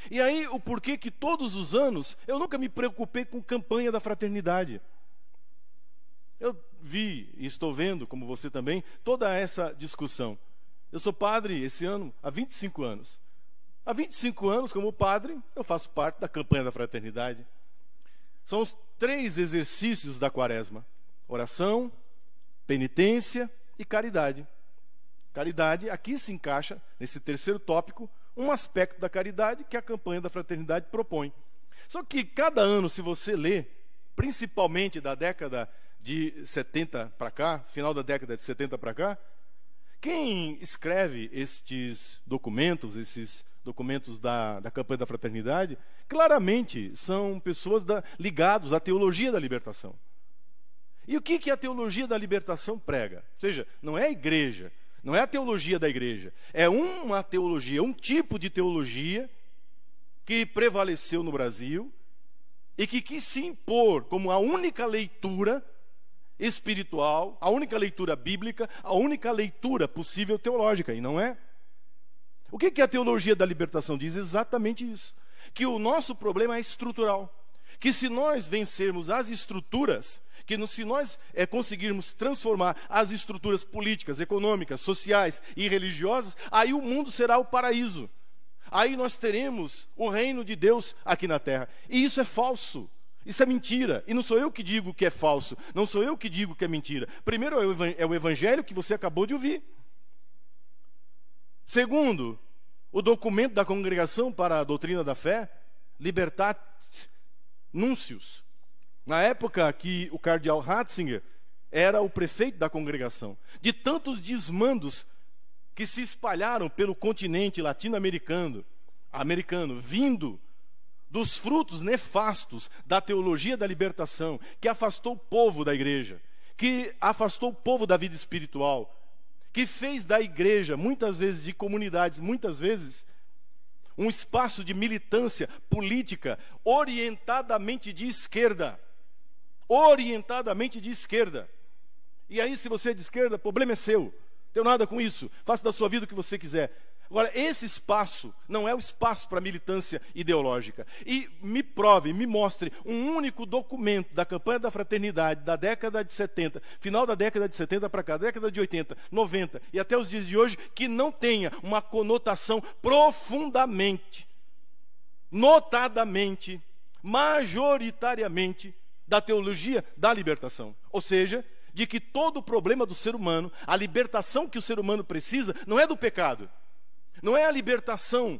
E aí, o porquê que todos os anos eu nunca me preocupei com campanha da fraternidade. Eu vi e estou vendo, como você também, toda essa discussão. Eu sou padre esse ano há 25 anos. Há 25 anos, como padre, eu faço parte da campanha da fraternidade. São os 3 exercícios da quaresma: oração, penitência e caridade. Caridade, aqui se encaixa, nesse terceiro tópico, um aspecto da caridade que a campanha da fraternidade propõe. Só que cada ano, se você lê, principalmente da década de 70 para cá, final da década de 70 para cá, quem escreve esses documentos da campanha da fraternidade, claramente são pessoas ligadas à teologia da libertação. E o que a teologia da libertação prega? Ou seja, não é a igreja, não é a teologia da igreja, é uma teologia, um tipo de teologia que prevaleceu no Brasil e que quis se impor como a única leitura espiritual, a única leitura bíblica, a única leitura possível teológica, e não é. O que a teologia da libertação diz? Exatamente isso, que o nosso problema é estrutural, que se nós vencermos as estruturas, se nós conseguirmos transformar as estruturas políticas, econômicas, sociais e religiosas, aí o mundo será o paraíso. Aí nós teremos o reino de Deus aqui na terra. E isso é falso. Isso é mentira. E não sou eu que digo que é falso. Não sou eu que digo que é mentira. Primeiro é o evangelho que você acabou de ouvir. Segundo, o documento da Congregação para a Doutrina da Fé, Libertate Nuncius. Na época que o cardeal Ratzinger era o prefeito da congregação, de tantos desmandos que se espalharam pelo continente latino-americano, vindo dos frutos nefastos da teologia da libertação, que afastou o povo da igreja, que afastou o povo da vida espiritual, que fez da igreja, muitas vezes de comunidades, muitas vezes, um espaço de militância política orientadamente de esquerda. Orientadamente de esquerda. E aí, se você é de esquerda, o problema é seu. Não tenho nada com isso. Faça da sua vida o que você quiser. Agora, esse espaço não é o espaço para militância ideológica. E me prove, me mostre um único documento da campanha da fraternidade da década de 70, final da década de 70 para cá, década de 80, 90 e até os dias de hoje, que não tenha uma conotação profundamente, notadamente, majoritariamente, da teologia da libertação. Ou seja, de que todo o problema do ser humano, a libertação que o ser humano precisa, não é do pecado. Não é a libertação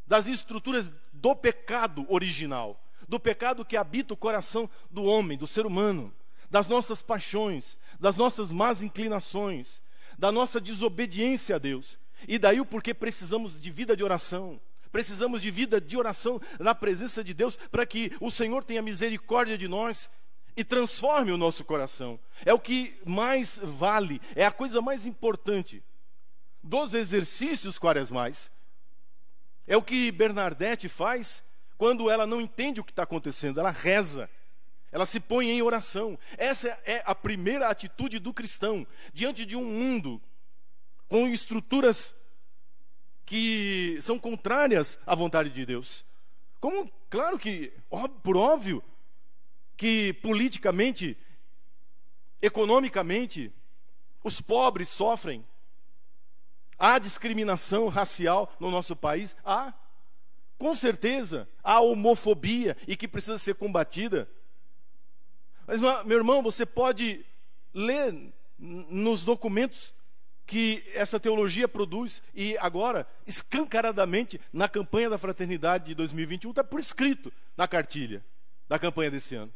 das estruturas do pecado original, do pecado que habita o coração do homem, do ser humano, das nossas paixões, das nossas más inclinações, da nossa desobediência a Deus. E daí o porquê precisamos de vida de oração. Precisamos de vida de oração na presença de Deus, para que o Senhor tenha misericórdia de nós e transforme o nosso coração. É o que mais vale, é a coisa mais importante dos exercícios quaresmais. É o que Bernadette faz quando ela não entende o que está acontecendo. Ela reza, ela se põe em oração. Essa é a primeira atitude do cristão diante de um mundo com estruturas que são contrárias à vontade de Deus. Como, claro que, por óbvio, que politicamente, economicamente, os pobres sofrem. Há discriminação racial no nosso país? Há. Com certeza. Há homofobia e que precisa ser combatida. Mas, meu irmão, você pode ler nos documentos que essa teologia produz, e agora, escancaradamente, na campanha da fraternidade de 2021, está por escrito na cartilha da campanha desse ano.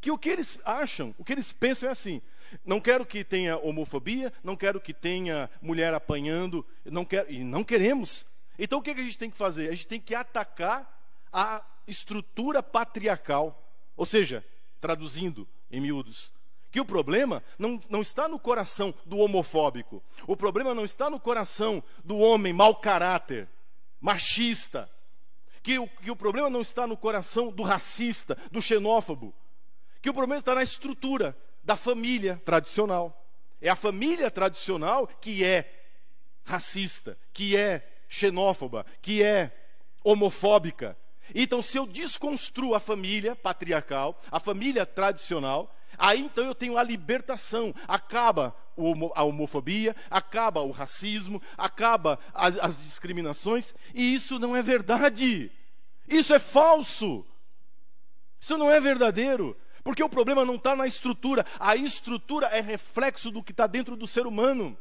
Que o que eles acham, o que eles pensam é assim: não quero que tenha homofobia, não quero que tenha mulher apanhando, não queremos. Então o que a gente tem que fazer? A gente tem que atacar a estrutura patriarcal. Ou seja, traduzindo em miúdos, que o problema não está no coração do homofóbico. O problema não está no coração do homem mau caráter, machista. Que o problema não está no coração do racista, do xenófobo. Que o problema está na estrutura da família tradicional. É a família tradicional que é racista, que é xenófoba, que é homofóbica. Então, se eu desconstruo a família patriarcal, a família tradicional, aí então eu tenho a libertação. Acaba a homofobia, acaba o racismo, acaba as discriminações, e isso não é verdade. Isso é falso. Isso não é verdadeiro. Porque o problema não está na estrutura. A estrutura é reflexo do que está dentro do ser humano.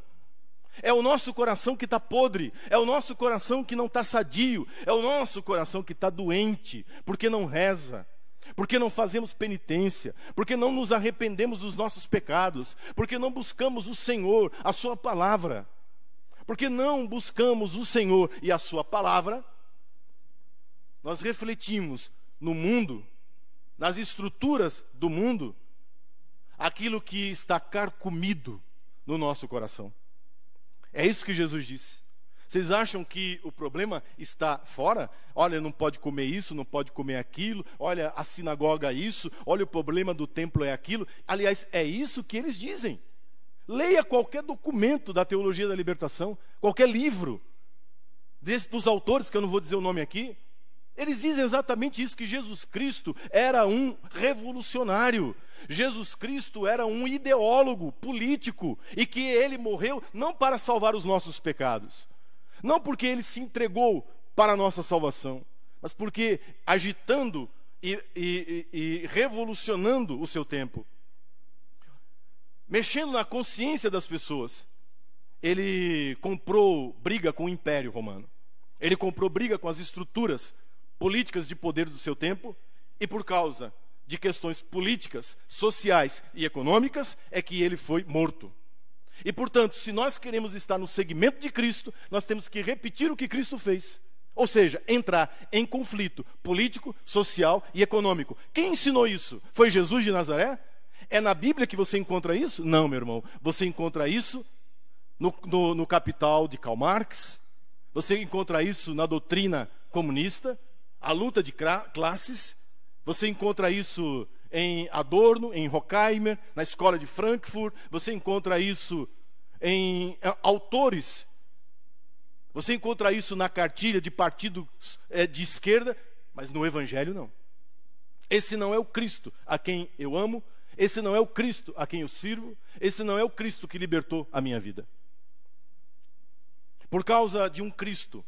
É o nosso coração que está podre. É o nosso coração que não está sadio. É o nosso coração que está doente. Porque não reza. Porque não fazemos penitência. Porque não nos arrependemos dos nossos pecados. Porque não buscamos o Senhor, a sua palavra. Porque não buscamos o Senhor e a sua palavra, nós refletimos no mundo, nas estruturas do mundo, aquilo que está carcomido no nosso coração. É isso que Jesus disse. Vocês acham que o problema está fora? Olha, não pode comer isso, não pode comer aquilo. Olha, a sinagoga é isso. Olha, o problema do templo é aquilo. Aliás, é isso que eles dizem. Leia qualquer documento da teologia da libertação, qualquer livro dos autores, que eu não vou dizer o nome aqui. Eles dizem exatamente isso, que Jesus Cristo era um revolucionário. Jesus Cristo era um ideólogo político e que ele morreu não para salvar os nossos pecados, não porque ele se entregou para a nossa salvação, mas porque agitando e revolucionando o seu tempo, mexendo na consciência das pessoas, ele comprou briga com o Império Romano. Ele comprou briga com as estruturas políticas de poder do seu tempo, e por causa de questões políticas, sociais e econômicas, é que ele foi morto. E portanto, se nós queremos estar no segmento de Cristo, nós temos que repetir o que Cristo fez. Ou seja, entrar em conflito político, social e econômico. Quem ensinou isso? Foi Jesus de Nazaré? É na Bíblia que você encontra isso? Não, meu irmão. Você encontra isso no Capital de Karl Marx. Você encontra isso na doutrina comunista, a luta de classes. Você encontra isso em Adorno, em Horkheimer, na escola de Frankfurt. Você encontra isso em autores. Você encontra isso na cartilha de partidos de esquerda, mas no Evangelho não. Esse não é o Cristo a quem eu amo. Esse não é o Cristo a quem eu sirvo. Esse não é o Cristo que libertou a minha vida. Por causa de um Cristo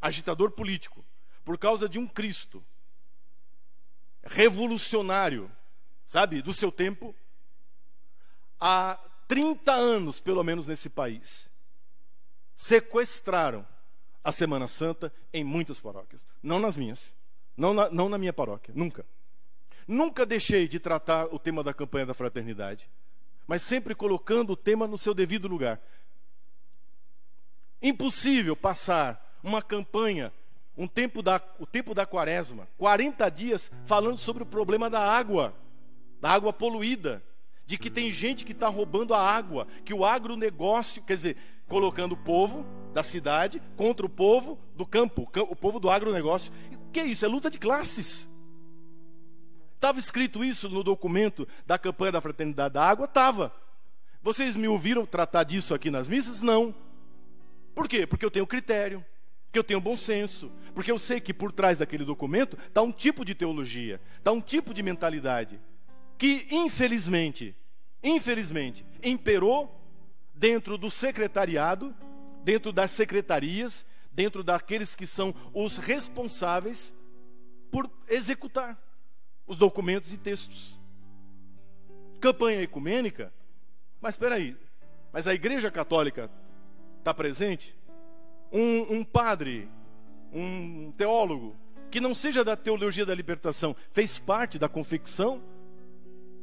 agitador político, por causa de um Cristo revolucionário, sabe, do seu tempo, há 30 anos, pelo menos nesse país, sequestraram a Semana Santa em muitas paróquias. Não nas minhas, não na minha paróquia, nunca. Nunca deixei de tratar o tema da campanha da fraternidade, mas sempre colocando o tema no seu devido lugar. Impossível passar uma campanha, o tempo da quaresma, 40 dias falando sobre o problema da água poluída, de que tem gente que está roubando a água, que o agronegócio, quer dizer, colocando o povo da cidade contra o povo do campo, o povo do agronegócio. E o que é isso? É luta de classes. Estava escrito isso no documento da campanha da fraternidade da água? Estava. Vocês me ouviram tratar disso aqui nas missas? Não. Por quê? Porque eu tenho critério, porque eu tenho bom senso, porque eu sei que por trás daquele documento está um tipo de teologia, está um tipo de mentalidade que infelizmente imperou dentro do secretariado, dentro das secretarias, dentro daqueles que são os responsáveis por executar os documentos e textos. Campanha ecumênica? Mas espera aí, mas a Igreja Católica está presente? Um padre, um teólogo, que não seja da teologia da libertação, fez parte da confecção?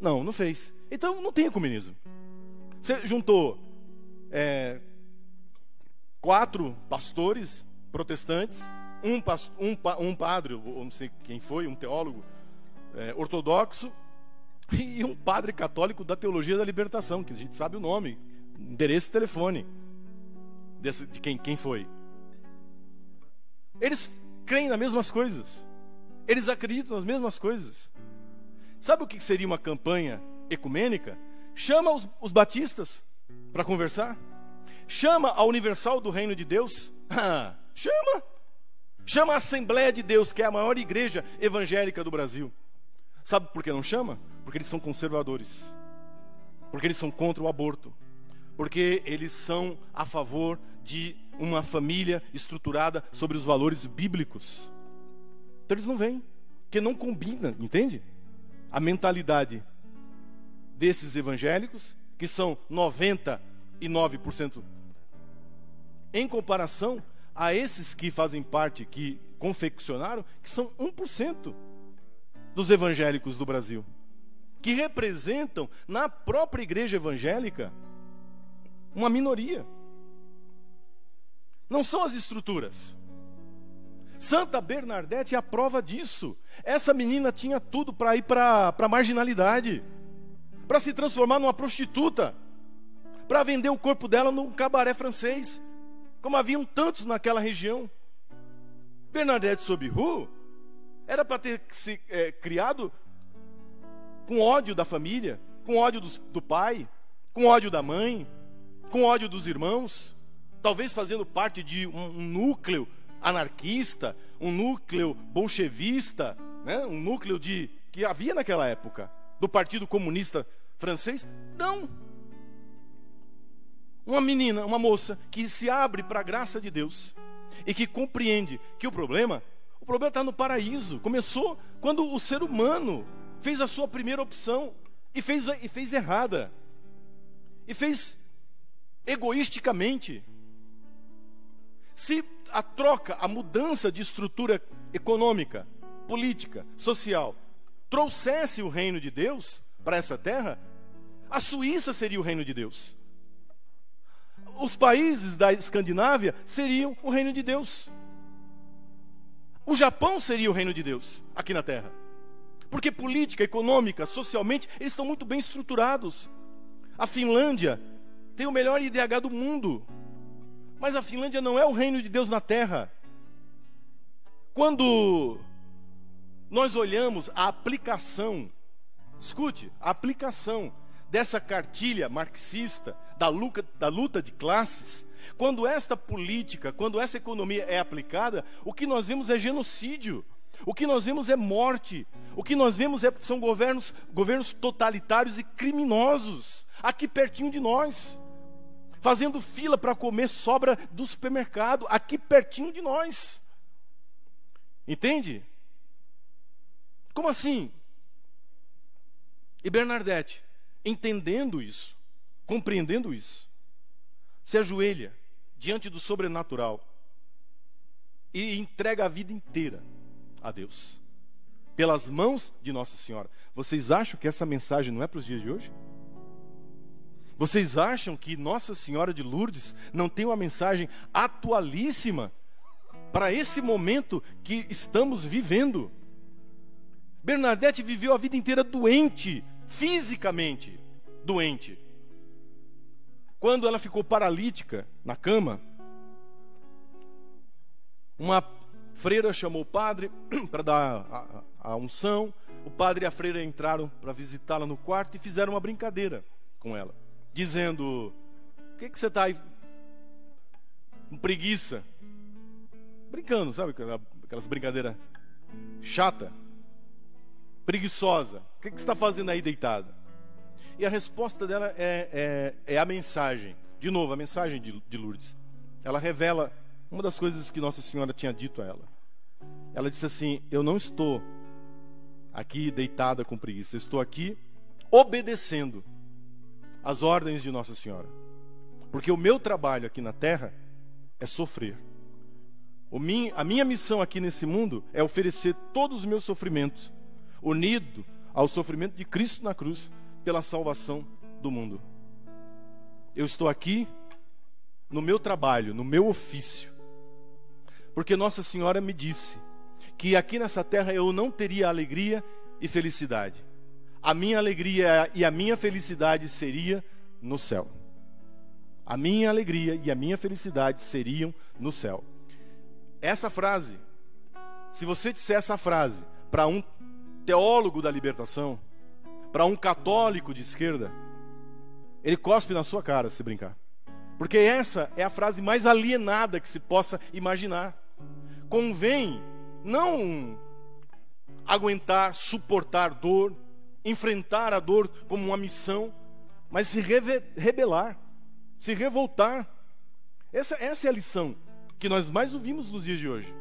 Não, não fez. Então não tem ecumenismo. Você juntou 4 pastores protestantes, um padre, ou não sei quem foi, um teólogo ortodoxo, e um padre católico da teologia da libertação, que a gente sabe o nome, endereço e telefone de quem foi. Eles creem nas mesmas coisas, eles acreditam nas mesmas coisas. Sabe o que seria uma campanha ecumênica? Chama os batistas para conversar, chama a Universal do Reino de Deus, chama Chama a Assembleia de Deus, que é a maior igreja evangélica do Brasil. Sabe por que não chama? Porque eles são conservadores. Porque eles são contra o aborto. Porque eles são a favor de uma família estruturada sobre os valores bíblicos. Então eles não vêm, porque não combina, entende? A mentalidade desses evangélicos, que são 99%, em comparação a esses que fazem parte, que confeccionaram, que são 1% dos evangélicos do Brasil, que representam na própria igreja evangélica uma minoria. Não são as estruturas. Santa Bernadette é a prova disso. Essa menina tinha tudo para ir para a marginalidade, para se transformar numa prostituta, para vender o corpo dela num cabaré francês, como haviam tantos naquela região. Bernadette Sobiru era para ter se criado com ódio da família, com ódio do pai, com ódio da mãe, com ódio dos irmãos, talvez fazendo parte de um núcleo anarquista, um núcleo bolchevista, né? Um núcleo que havia naquela época, do Partido Comunista Francês. Não. Uma menina, uma moça que se abre para a graça de Deus e que compreende que o problema está no paraíso. Começou quando o ser humano fez a sua primeira opção e fez errada, e fez egoisticamente. Se a troca, a mudança de estrutura econômica, política, social trouxesse o reino de Deus para essa terra, a Suíça seria o reino de Deus. Os países da Escandinávia seriam o reino de Deus. O Japão seria o reino de Deus aqui na terra. Porque política, econômica, socialmente, eles estão muito bem estruturados. A Finlândia tem o melhor IDH do mundo. Mas a Finlândia não é o reino de Deus na terra. Quando nós olhamos a aplicação, escute, a aplicação dessa cartilha marxista, da luta de classes, quando esta política, quando essa economia é aplicada, o que nós vemos é genocídio, o que nós vemos é morte, o que nós vemos são governos totalitários e criminosos, aqui pertinho de nós, fazendo fila para comer sobra do supermercado, aqui pertinho de nós. Entende? Como assim? E Bernadette, entendendo isso, compreendendo isso, se ajoelha diante do sobrenatural e entrega a vida inteira a Deus, pelas mãos de Nossa Senhora. Vocês acham que essa mensagem não é para os dias de hoje? Vocês acham que Nossa Senhora de Lourdes não tem uma mensagem atualíssima para esse momento que estamos vivendo? Bernadette viveu a vida inteira doente, fisicamente doente. Quando ela ficou paralítica na cama, uma freira chamou o padre para dar a unção. O padre e a freira entraram para visitá-la no quarto e fizeram uma brincadeira com ela, dizendo: "O que você está aí com preguiça?" Brincando, sabe? Aquelas brincadeiras chata, preguiçosa. "O que você está fazendo aí deitada?" E a resposta dela é a mensagem. De novo, a mensagem de Lourdes. Ela revela uma das coisas que Nossa Senhora tinha dito a ela. Ela disse assim: "Eu não estou aqui deitada com preguiça. Eu estou aqui obedecendo as ordens de Nossa Senhora. Porque o meu trabalho aqui na terra é sofrer. A minha missão aqui nesse mundo é oferecer todos os meus sofrimentos, unido ao sofrimento de Cristo na cruz, pela salvação do mundo. Eu estou aqui no meu trabalho, no meu ofício. Porque Nossa Senhora me disse que aqui nessa terra eu não teria alegria e felicidade. A minha alegria e a minha felicidade seria no céu. A minha alegria e a minha felicidade seriam no céu." Essa frase, se você disser essa frase para um teólogo da libertação, para um católico de esquerda, ele cospe na sua cara se brincar. Porque essa é a frase mais alienada que se possa imaginar. convém não aguentar, suportar dor, enfrentar a dor como uma missão, mas se rebelar, se revoltar. Essa é a lição que nós mais ouvimos nos dias de hoje.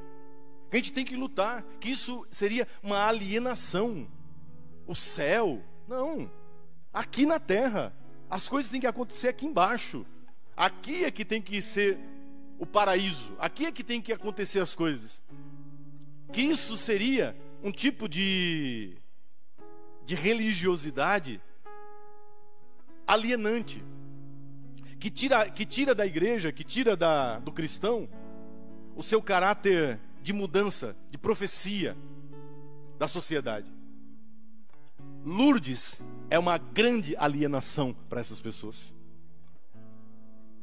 Que a gente tem que lutar, que isso seria uma alienação. O céu, não. Aqui na terra, as coisas têm que acontecer aqui embaixo. Aqui é que tem que ser o paraíso. Aqui é que tem que acontecer as coisas. Que isso seria um tipo de religiosidade alienante, que tira da igreja, que tira do cristão o seu caráter de mudança, de profecia da sociedade. Lourdes é uma grande alienação para essas pessoas.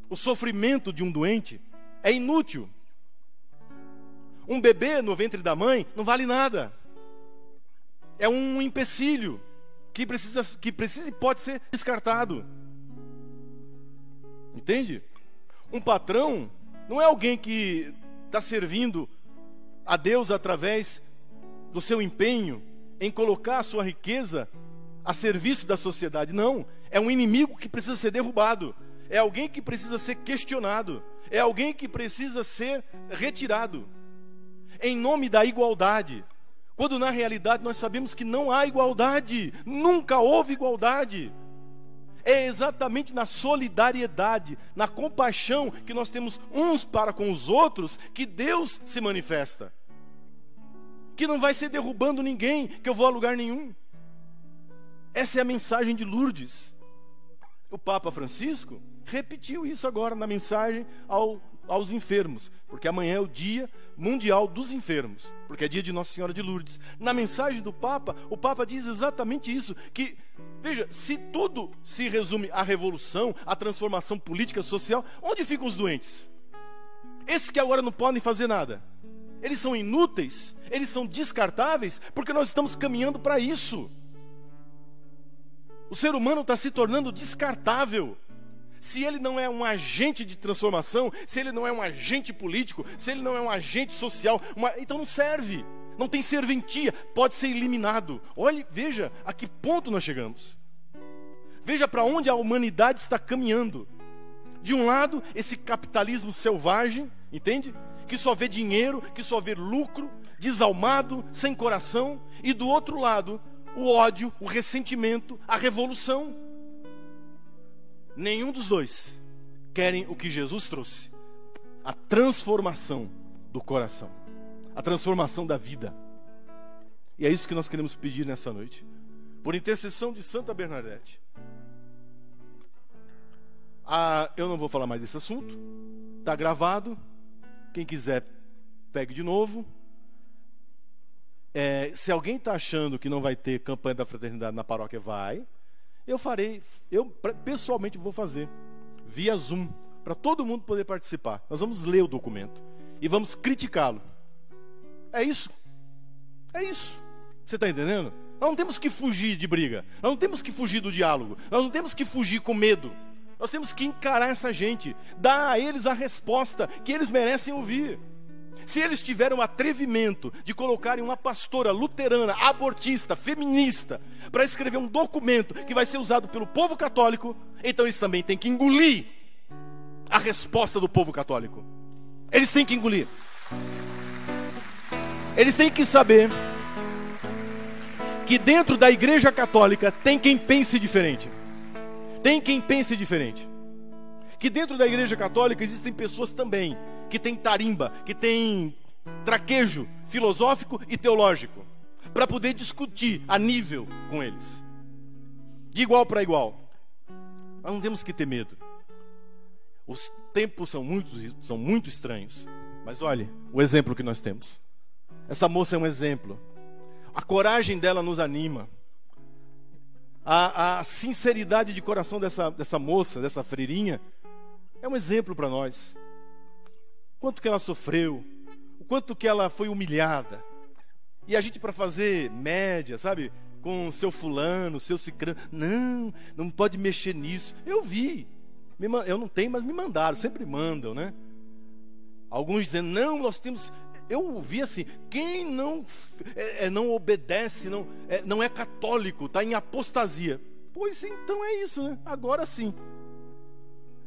O sofrimento de um doente é inútil. Um bebê no ventre da mãe não vale nada. É um empecilho que precisa e pode ser descartado. Entende? Um patrão não é alguém que está servindo a Deus através do seu empenho em colocar a sua riqueza a serviço da sociedade. Não, é um inimigo que precisa ser derrubado. É alguém que precisa ser questionado. É alguém que precisa ser retirado. Em nome da igualdade. Quando na realidade nós sabemos que não há igualdade. Nunca houve igualdade. É exatamente na solidariedade, na compaixão que nós temos uns para com os outros que Deus se manifesta. Que não vai ser derrubando ninguém, que eu vou a lugar nenhum. Essa é a mensagem de Lourdes. O Papa Francisco repetiu isso agora na mensagem aos enfermos, porque amanhã é o Dia Mundial dos Enfermos, porque é dia de Nossa Senhora de Lourdes. Na mensagem do Papa, o Papa diz exatamente isso, que, veja, se tudo se resume à revolução, à transformação política, social, onde ficam os doentes? Esses que agora não podem fazer nada. Eles são inúteis, eles são descartáveis, porque nós estamos caminhando para isso. O ser humano está se tornando descartável. Se ele não é um agente de transformação, se ele não é um agente político, se ele não é um agente social, então não serve, não tem serventia, pode ser eliminado. Olhe, veja a que ponto nós chegamos. Veja para onde a humanidade está caminhando. De um lado, esse capitalismo selvagem, entende? Que só vê dinheiro, que só vê lucro, desalmado, sem coração. E do outro lado, o ódio, o ressentimento, a revolução. Nenhum dos dois querem o que Jesus trouxe: a transformação do coração, a transformação da vida. E é isso que nós queremos pedir nessa noite, por intercessão de Santa Bernadette. Eu não vou falar mais desse assunto, está gravado. Quem quiser, pegue de novo. Se alguém está achando que não vai ter campanha da fraternidade na paróquia, vai. Eu pessoalmente vou fazer via Zoom, para todo mundo poder participar. Nós vamos ler o documento e vamos criticá-lo. É isso. Você está entendendo? Nós não temos que fugir de briga, nós não temos que fugir do diálogo, nós não temos que fugir com medo. Nós temos que encarar essa gente, dar a eles a resposta que eles merecem ouvir. Se eles tiveram o atrevimento de colocarem uma pastora luterana, abortista, feminista, para escrever um documento que vai ser usado pelo povo católico, então eles também têm que engolir a resposta do povo católico. Eles têm que engolir. Eles têm que saber que dentro da Igreja Católica tem quem pense diferente. Tem quem pense diferente. Que dentro da Igreja Católica existem pessoas também que têm tarimba, que têm traquejo filosófico e teológico, para poder discutir a nível com eles, de igual para igual. Nós não temos que ter medo. Os tempos são muito estranhos, mas olhe o exemplo que nós temos. Essa moça é um exemplo. A coragem dela nos anima. A sinceridade de coração dessa moça, dessa freirinha, é um exemplo para nós. Quanto que ela sofreu, o quanto que ela foi humilhada. E a gente, para fazer média, sabe, com seu fulano, seu cicrano, não pode mexer nisso. Eu vi, eu não tenho, mas me mandaram, sempre mandam, né? Alguns dizendo, não, nós temos... Eu vi assim, quem não obedece, não é católico, está em apostasia. Pois então é isso, né? Agora sim.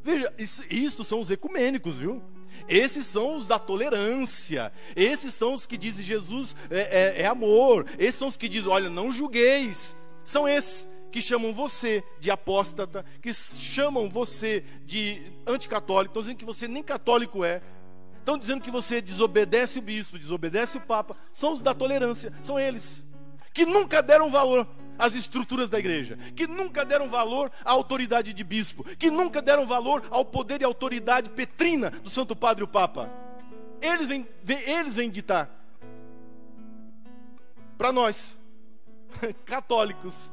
Veja, isso são os ecumênicos, viu? Esses são os da tolerância. Esses são os que dizem Jesus é amor. Esses são os que dizem, olha, não julgueis. São esses que chamam você de apóstata, que chamam você de anticatólico, estão dizendo que você nem católico é. Estão dizendo que você desobedece o bispo, desobedece o papa. São os da tolerância, são eles que nunca deram valor às estruturas da igreja, que nunca deram valor à autoridade de bispo, que nunca deram valor ao poder e autoridade petrina do Santo Padre e o Papa. Eles vêm ditar para nós, católicos,